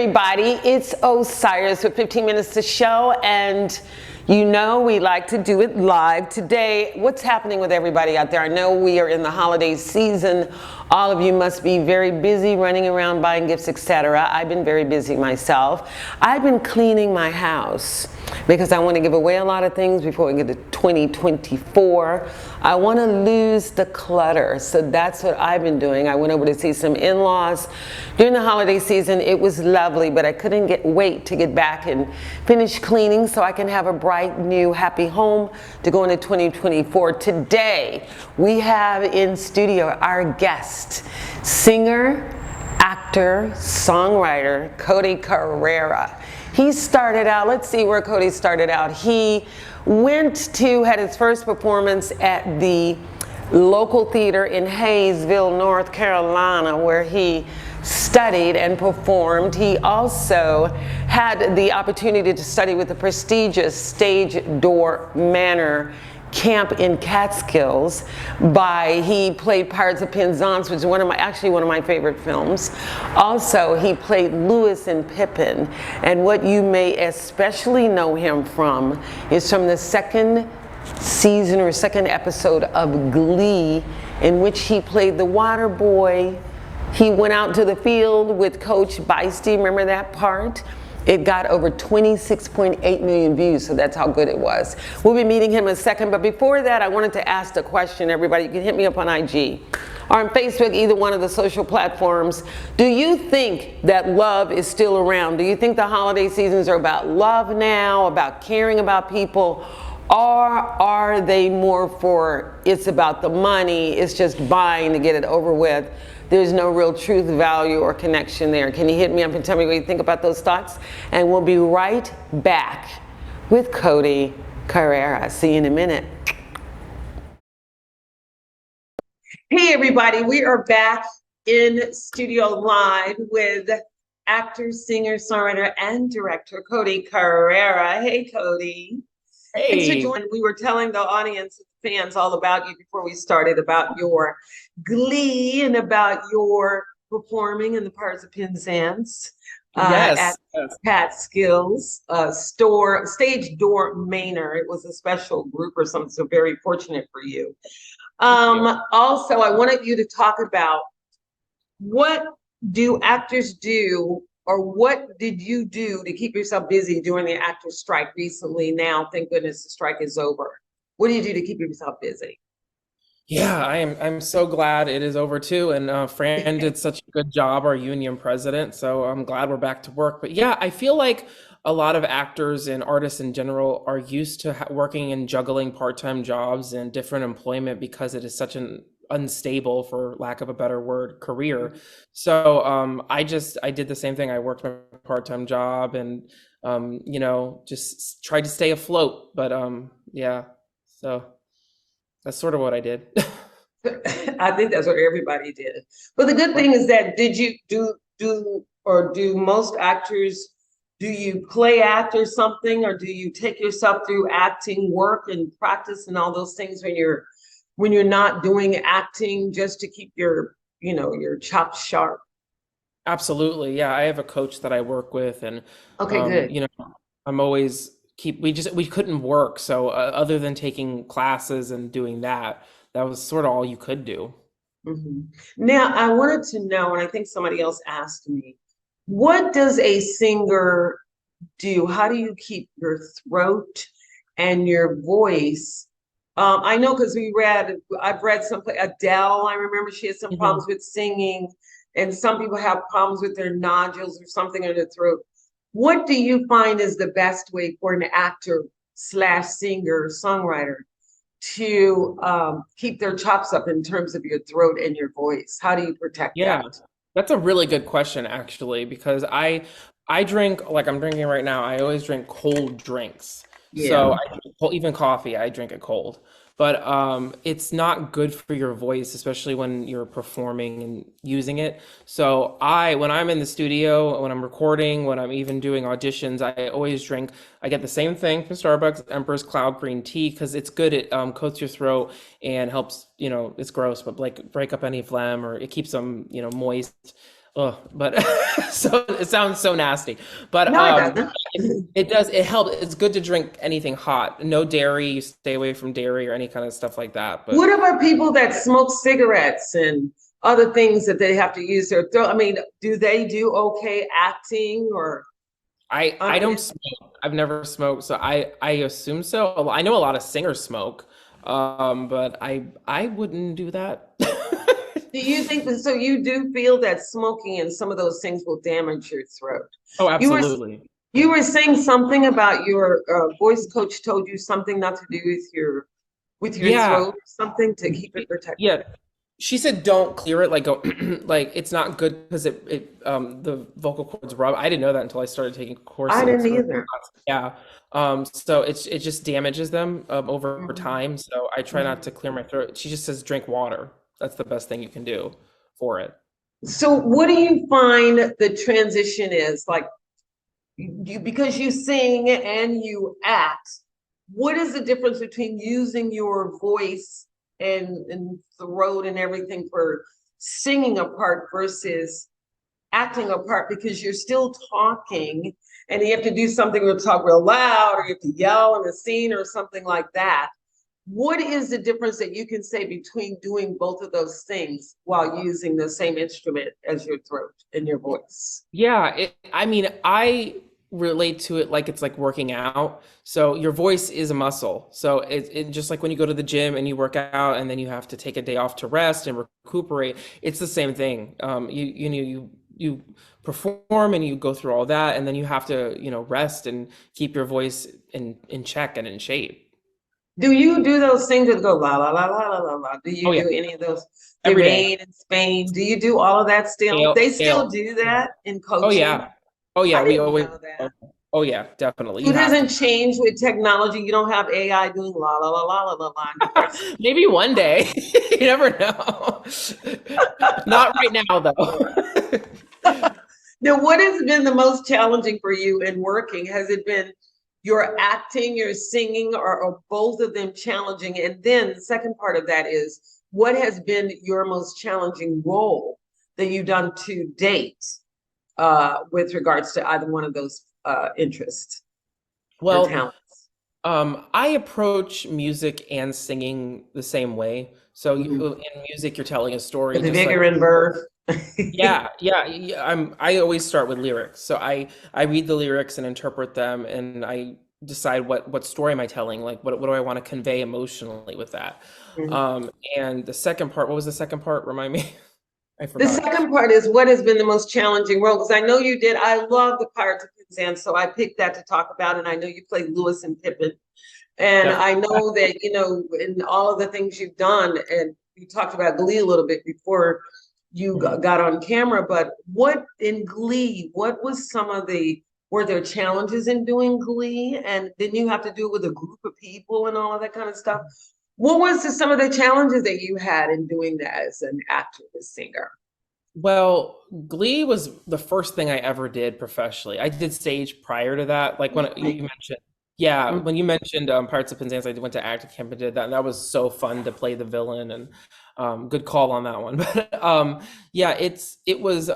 everybody, it's Osiris with 15 minutes to show, and you know we like to do it live. Today, what's happening with everybody out there? I know we are in the holiday season. All of you must be very busy running around buying gifts, etc. I've been very busy myself. I've been cleaning my house because I want to give away a lot of things before we get to 2024. I want to lose the clutter, so that's what I've been doing. I went over to see some in-laws during the holiday season. It was lovely, but I couldn't wait to get back and finish cleaning so I can have a bright, new, happy home to go into 2024. Today, we have in studio our guest, singer, actor, songwriter, Cody Carrera. He started out, let's see where Cody started out. He had his first performance at the local theater in Hayesville, North Carolina, where he studied and performed. He also had the opportunity to study with the prestigious Stagedoor Manor camp in Catskills. He played Pirates of Penzance, which is one of my favorite films. Also, he played Lewis and Pippin, and what you may especially know him from is from the second season or second episode of Glee, in which he played the water boy. He went out to the field with Coach Beisty, remember that part? It got over 26.8 million views, so that's how good it was. We'll be meeting him in a second, but before that, I wanted to ask a question, everybody. You can hit me up on IG or on Facebook, either one of the social platforms. Do you think that love is still around? Do you think the holiday seasons are about love now, about caring about people? Or are they more for, it's about the money, it's just buying to get it over with? There's no real truth, value, or connection there. Can you hit me up and tell me what you think about those thoughts? And we'll be right back with Cody Carrera. See you in a minute. Hey everybody, we are back in studio live with actor, singer, songwriter, and director Cody Carrera. Hey Cody. Hey. Thanks for joining. We were telling the audience, fans, all about you before we started, about your Glee and about your performing in the Pirates of Penzance at Catskills Stagedoor Manor. It was a special group or something, so very fortunate for you. Also, I wanted you to talk about, what do actors do, or what did you do to keep yourself busy during the actors' strike recently? Now, thank goodness the strike is over. What do you do to keep yourself busy? Yeah, I'm so glad it is over too. And Fran did such a good job, our union president. So I'm glad we're back to work. But yeah, I feel like a lot of actors and artists in general are used to working and juggling part-time jobs and different employment because it is such an unstable, for lack of a better word, career. So I did the same thing. I worked my part-time job and just tried to stay afloat. But yeah, so that's sort of what I did. I think that's what everybody did. But the good thing is that, did you do most actors, do you play act or something, or do you take yourself through acting work and practice and all those things when you're not doing acting, just to keep your chops sharp? Absolutely. Yeah, I have a coach that I work with, and okay, good. I'm always we couldn't work, so other than taking classes and doing that was sort of all you could do. Mm-hmm. Now, I wanted to know, and I think somebody else asked me, what does a singer do? How do you keep your throat and your voice? I know, because I've read something, Adele, I remember she had some problems with singing, and some people have problems with their nodules or something in their throat. What do you find is the best way for an actor / singer, songwriter to keep their chops up in terms of your throat and your voice? How do you protect that? That's a really good question, actually, because I drink, like I'm drinking right now, I always drink cold drinks. So even coffee, I drink it cold. But it's not good for your voice, especially when you're performing and using it. So when I'm in the studio, when I'm recording, when I'm even doing auditions, I get the same thing from Starbucks, Empress Cloud Green Tea, because it's good. It coats your throat and helps, it's gross, but like break up any phlegm, or it keeps them, moist. Ugh, but so it sounds so nasty. But No, it doesn't. it does, it helps. It's good to drink anything hot. No dairy, you stay away from dairy or any kind of stuff like that. But What about people that smoke cigarettes and other things that they have to use their throat? I mean, do they do okay acting or I don't smoke. I've never smoked, so I assume so. I know a lot of singers smoke, but I wouldn't do that. do you think that, so you do feel that smoking and some of those things will damage your throat? Oh, You were absolutely. you were saying something about your voice coach told you something not to do with your Yeah. throat, something to keep it protected. Yeah. She said don't clear it, like go like it's not good because the vocal cords rub. I didn't know that until I started taking I courses. didn't either. Yeah. So it just damages them over Mhm, time. So I try not to mhm. clear my throat. She just says drink water. That's the best thing you can do for it. So what do you find the transition is like you because you sing and you act, what is the difference between using your voice and throat and everything for singing a part versus acting a part because you're still talking and you have to do something or talk real loud or you have to yell in a scene or something like that. What is the difference that you can say between doing both of those things while using the same instrument as your throat and your voice? Yeah, I mean, I relate to it like it's like working out. So your voice is a muscle. So it just like when you go to the gym and you work out and then you have to take a day off to rest and recuperate. It's the same thing. You perform and you go through all that, and then you have to rest and keep your voice in check and in shape. Do you do those things that go la la la la la la la? Do Oh you yeah, do any of those? every day. Jermaine in Spain, do you do all of that still? Scale, They still scale. do that in Oh coaching? yeah, oh I yeah. We didn't always. know that. Oh yeah, definitely. So You it have doesn't to. change with technology. You don't have AI doing la la la la la la la in your voice. Maybe one day. You never know. Not right now, though. Now, what has been the most challenging for you in working? Has it been your acting, your singing, or both of them challenging? And then the second part of that is what has been your most challenging role that you've done to date with regards to either one of those interests or Well, talents? I approach music and singing the same way. So Mhm. in music, you're telling a story, With the just like vigor and verve. yeah. I always start with lyrics. So I read the lyrics and interpret them, and I decide what story am I telling? Like what do I want to convey emotionally with that? And the second part, what was the second part? Remind me. I The forgot. second part is what has been the most challenging role? Because I know you did. I love the Pirates of Penzance, so I picked that to talk about. And I know you played Lewis and Pippin. And Yep. I know that, in all of the things you've done, and you talked about Glee a little bit before you Mhm. got on camera, but what in Glee, what was some of were there challenges in doing Glee? And then you have to do it with a group of people and all of that kind of stuff. What was some of the challenges that you had in doing that as an actor, a singer? Well, Glee was the first thing I ever did professionally. I did stage prior to that. Like when you mentioned, yeah, when you mentioned Pirates of Penzance, I went to acting camp and did that, and that was so fun to play the villain. And good call on that one. But yeah, it was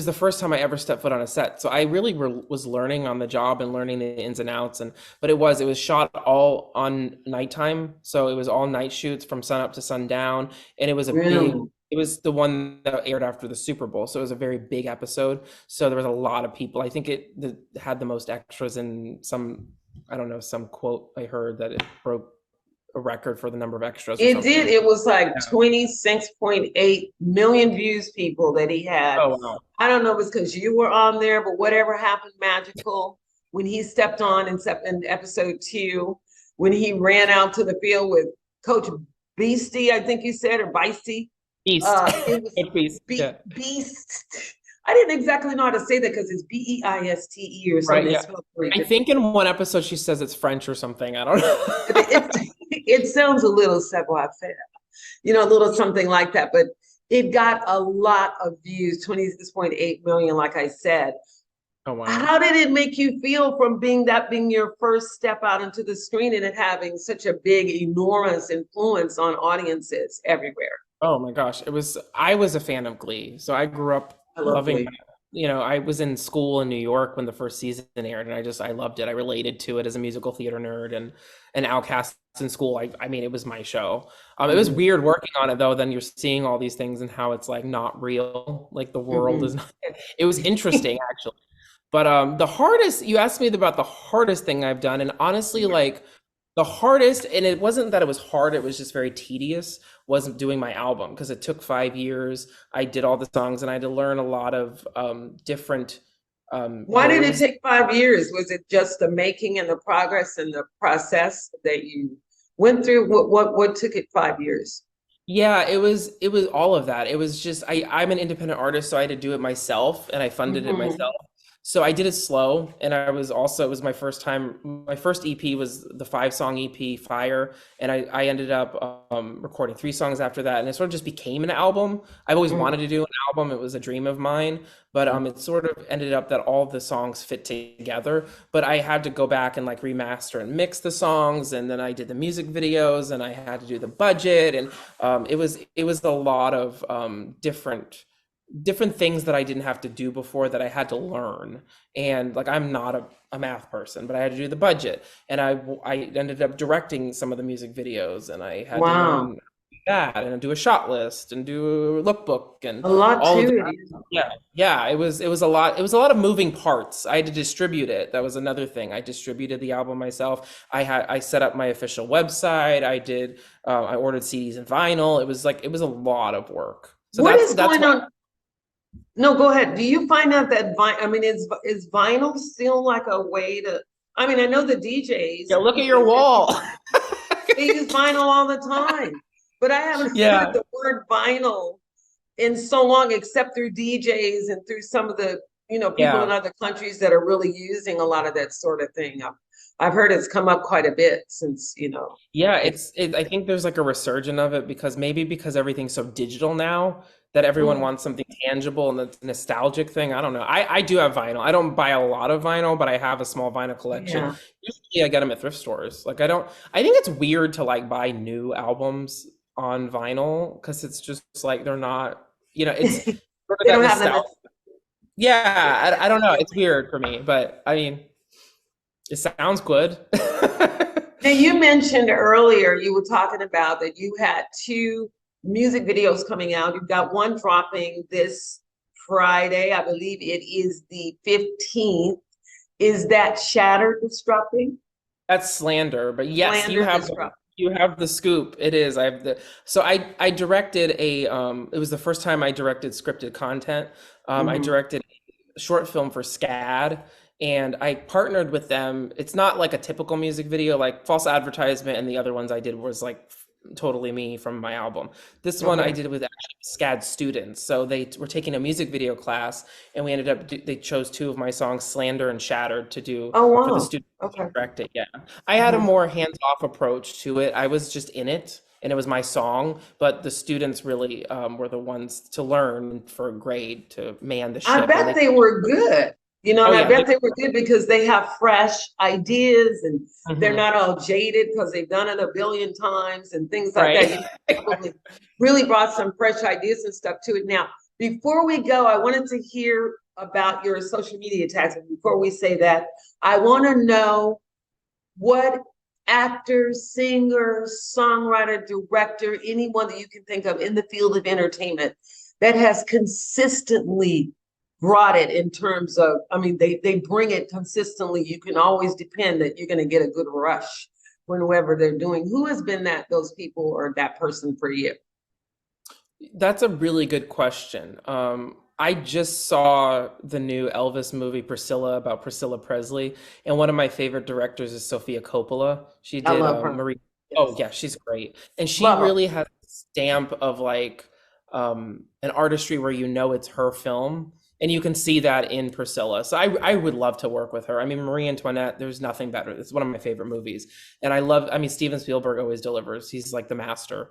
the first time I ever stepped foot on a set, so I really was learning on the job and learning the ins and outs. And but it was shot all on nighttime, so it was all night shoots from sunup to sundown, and it was a big. Really? It was the one that aired after the Super Bowl, so it was a very big episode. So there was a lot of people. I think had the most extras in some. I don't know, some quote I heard that it broke a record for the number of extras or It did. something. It was like Yeah. 26.8 million views people that he had. Oh wow. I don't know if it's because you were on there, but whatever happened magical when he stepped on in episode 2, when he ran out to the field with Coach Beastie, I think you said, or Beastie. Beast. It was Good beast. Yeah. Beast. I didn't exactly know how to say that because it's Beiste or Right. something. It's Yeah. spelled very I different. think in one episode she says it's French or something. I don't It, know. it sounds a little savoir faire, a little something like that. But it got a lot of views, 26.8 million, like I said. Oh wow. How did it make you feel from being your first step out into the screen and it having such a big, enormous influence on audiences everywhere? Oh my gosh, I was a fan of Glee. So I grew up I love loving Glee. that. I was in school in New York when the first season aired, and I loved it. I related to it as a musical theater nerd and an outcast in school. I mean, it was my show. It was Hmm. weird working on it though. Then you're seeing all these things and how it's like not real. Like the world is Hmm. not. It was interesting actually. But the hardest, you asked me about the hardest thing I've done, and honestly, like the hardest, and it wasn't that it was hard, it was just very tedious, wasn't doing my album because it took 5 years. I did all the songs and I had to learn a lot of different Why did it ways. take 5 years? Was it just the making and the progress and the process that you went through? What took it 5 years? Yeah, it was all of that. It was just I'm an independent artist, so I had to do it myself and I funded it Hmm. myself. So I did it slow, and it was my first time. My first EP was the 5 song EP Fire, and I ended up recording 3 songs after that, and it sort of just became an album. I've always wanted to do an album. It was a dream of mine, but it sort of ended up that all the songs fit together, but I had to go back and like remaster and mix the songs, and then I did the music videos, and I had to do the budget, and it was a lot of different things that I didn't have to do before that I had to learn. And like I'm not a math person, but I had to do the budget, and I ended up directing some of the music videos, and I had to Wow, learn that and do a shot list and do a lookbook and a lot all of to that. it. Yeah, yeah, it was a lot. It was a lot of moving parts. I had to distribute it. That was another thing. I distributed the album myself. I set up my official website. I ordered CDs and vinyl. It was a lot of work. So What that's is that's going why. on? No, go ahead. Do you find out that I mean, is vinyl still like a way to? I mean, I know the DJs, Yeah, look at you your know, wall. they use vinyl all the time, but I haven't heard Yeah, the word vinyl in so long, except through DJs and through some of the, people in yeah, other countries that are really using a lot of that sort of thing. I've heard it's come up quite a bit since, yeah. it, I think there's like a resurgence of it because everything's so digital now that everyone mm, wants something tangible and the nostalgic thing. I don't know. I do have vinyl. I don't buy a lot of vinyl, but I have a small vinyl collection. yeah. Usually I get them at thrift stores. Like I don't. I think it's weird to like buy new albums on vinyl because it's just like they're not. It's sort of They that don't have the. nostalgia. Yeah, I don't know. It's weird for me, but I mean, it sounds good. Now, you mentioned earlier, you were talking about that you had two music videos coming out. You've got one dropping this Friday. I believe it is the 15th. Is that Shattered that's dropping? That's slander, but yes, you Slander have that's dropping. you have the scoop. It is. I have the so I directed it was the first time I directed scripted content. I Hmm. directed a short film for SCAD, and I partnered with them. It's not like a typical music video, like false advertisement, and the other ones I did was like totally me from my album. This one I Okay. did with actually SCAD students. So they were taking a music video class, and we ended up they chose 2 of my songs, Slander and Shattered, to do Oh, for the wow. students to Okay. direct it. Yeah. I had a Mhm. more hands-off approach to it. I was just in it and it was my song, but the students really were the ones to learn for a grade to man the I ship. And bet they were good, oh and I yeah, bet they were good because they have fresh ideas and they're mhm, not all jaded because they've done it a billion times and things like right. that. They probably really brought some fresh ideas and stuff to it. Now, before we go, I wanted to hear about your social media tags. Before we say that, I want to know what actor, singer, songwriter, director, anyone that you can think of in the field of entertainment that has consistently brought it in terms of, I mean, they bring it consistently. You can always depend that you're going to get a good rush whenever they're doing. Who has been those people or that person for you? That's a really good question. I just saw the new Elvis movie Priscilla about Priscilla Presley, and one of my favorite directors is Sofia Coppola. She I did love her. Marie. Oh Yes. yeah, she's great, and she Love her. really has a stamp of like an artistry where it's her film, and you can see that in Priscilla. So I would love to work with her. I mean, Marie Antoinette, there's nothing better. It's one of my favorite movies, and I love. I mean, Steven Spielberg always delivers. He's like the master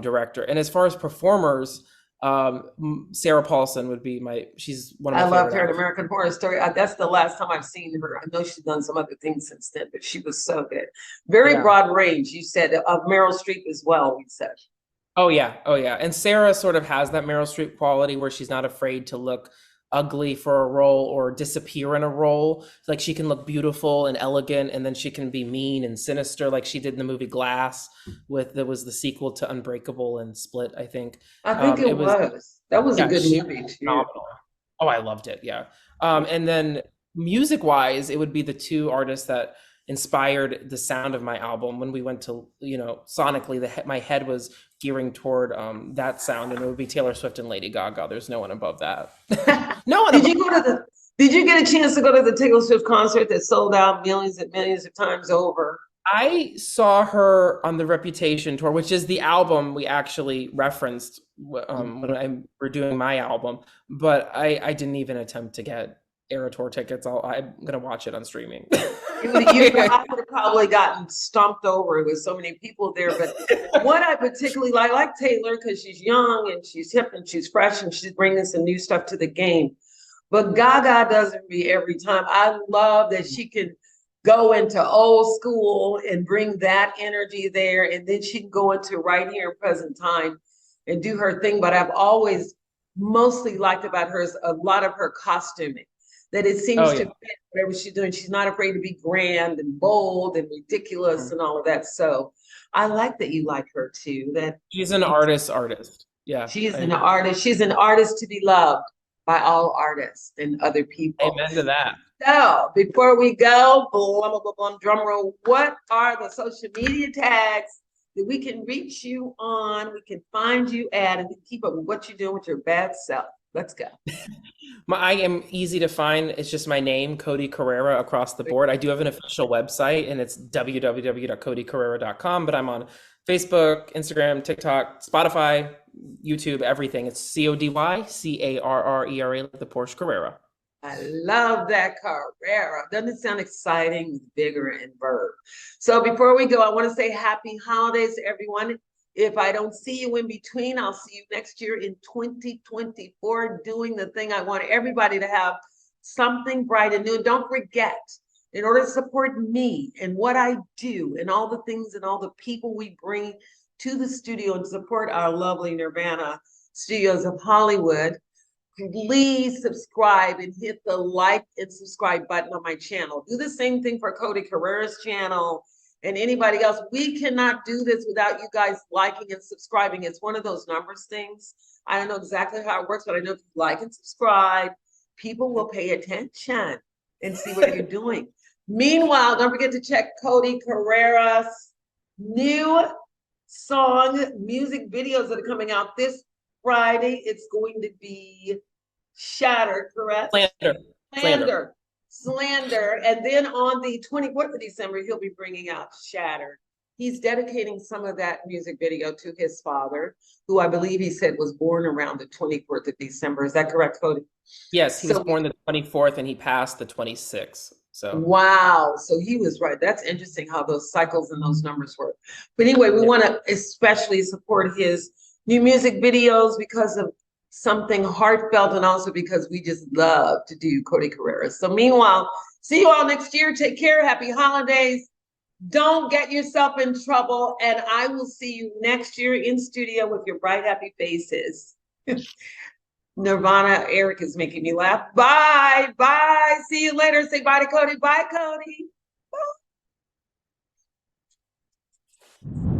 director. And as far as performers, Sarah Paulson would be she's one of I my loved favorite her in actors. American Horror Story. That's the last time I've seen her. I know she's done some other things since then, but she was so good. Very Yeah. broad range. You said of Meryl Streep as well. We said. Oh yeah, oh yeah. And Sarah sort of has that Meryl Streep quality where she's not afraid to look ugly for a role or disappear in a role. Like she can look beautiful and elegant, and then she can be mean and sinister, like she did in the movie Glass, with that was the sequel to Unbreakable and Split, I think. I think it It was was. That was a yeah, good she movie was too. phenomenal. Oh, I loved it. Yeah. And then music wise, it would be the two artists that inspired the sound of my album. When we went to, sonically, my head was gearing toward that sound, and it would be Taylor Swift and Lady Gaga. There's no one above that. No one Did above. you go to the did you get a chance to go to the Taylor Swift concert that sold out millions and millions of times over? I saw her on the Reputation tour, which is the album we actually referenced when we're doing my album. But I didn't even attempt to get Era tour tickets. I'm gonna watch it on streaming. I would have probably gotten stomped over with so many people there. But what I particularly like Taylor, because she's young and she's hip and she's fresh and she's bringing some new stuff to the game. But Gaga doesn't be every time. I love that she can go into old school and bring that energy there, and then she can go into right here in present time and do her thing. But I've always mostly liked about her is a lot of her costuming, that it seems Oh to yeah. fit whatever she's doing. She's not afraid to be grand and bold and ridiculous and all of that. So I like that you like her too. That She's an artist. Yeah, she is I an agree. artist. She's an artist to be loved by all artists and other people. Amen to that. So before we go, blah, blah, blah, blah, drum roll, what are the social media tags that we can reach you on, we can find you at, and keep up with what you're doing with your bad self? Let's go. I am easy to find. It's just my name, Cody Carrera, across the board. I do have an official website, and it's www.codycarrera.com, but I'm on Facebook, Instagram, TikTok, Spotify, YouTube, everything. It's CodyCarrera, like the Porsche Carrera. I love that Carrera. Doesn't it sound exciting with vigor and verb? So before we go, I want to say happy holidays to everyone. If I don't see you in between, I'll see you next year in 2024 doing the thing I want everybody to have, something bright and new. And don't forget, in order to support me and what I do and all the things and all the people we bring to the studio and support our lovely Nirvana Studios of Hollywood, please subscribe and hit the like and subscribe button on my channel. Do the same thing for Cody Carrera's channel and anybody else. We cannot do this without you guys liking and subscribing. It's one of those numbers things. I don't know exactly how it works, but I know if you like and subscribe, people will pay attention and see what you're doing. Meanwhile, don't forget to check Cody Carrera's new song music videos that are coming out this Friday. It's going to be Shattered, correct? Slander. And then on the 24th of December, he'll be bringing out Shattered. He's dedicating some of that music video to his father, who I believe he said was born around the 24th of December. Is that correct, Cody? Yes, he was born the 24th and he passed the 26th. So wow, so he was right. That's interesting how those cycles and those numbers work. But anyway, we want to especially support his new music videos because of something heartfelt and also because we just love to do Cody Carrera. So meanwhile, see you all next year. Take care. Happy holidays. Don't get yourself in trouble. And I will see you next year in studio with your bright, happy faces. Nirvana, Eric is making me laugh. Bye. Bye. See you later. Say bye to Cody. Bye, Cody. Bye.